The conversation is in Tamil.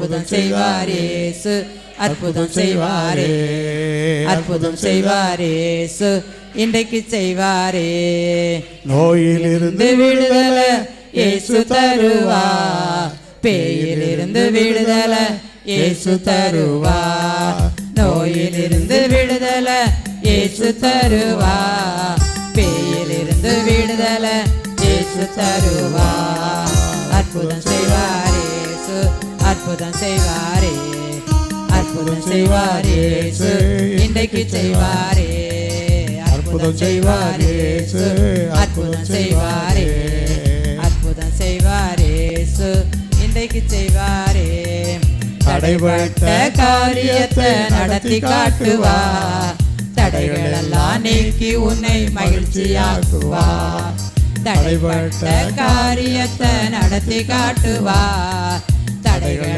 அற்புதம் செய்வார் இயேசு, அற்புதம் செய்வாரே, அற்புதம் செய்வார் இயேசு, இன்றைக்கு செய்வாரே. நோயிலிருந்து விடுதலை இயேசு தருவார், பேயிலிருந்து விடுதலை இயேசு தருவார், நோயிலிருந்து விடுதலை இயேசு தருவார், பேயிலிருந்து விடுதலை இயேசு தருவார். அற்புதம் செய்வார் இயேசு, அற்புதம் செய்வாரே, அற்புதம் செய்வார் இயேசு, இன்றைக்கு செய்வாரே. அற்புதம் செய்வார் இயேசு, அற்புதம் செய்வாரே, அற்புதம் செய்வார் இயேசு, இன்றைக்கு செய்வாரே. தடைபட்ட காரியத்தை நடத்தி காட்டுவார், தடைகளெல்லாம் நீக்கி உன்னை மகிழ்ச்சியாக்குவார். தடைபட்ட காரியத்தை நடத்தி காட்டுவார், தடைகள்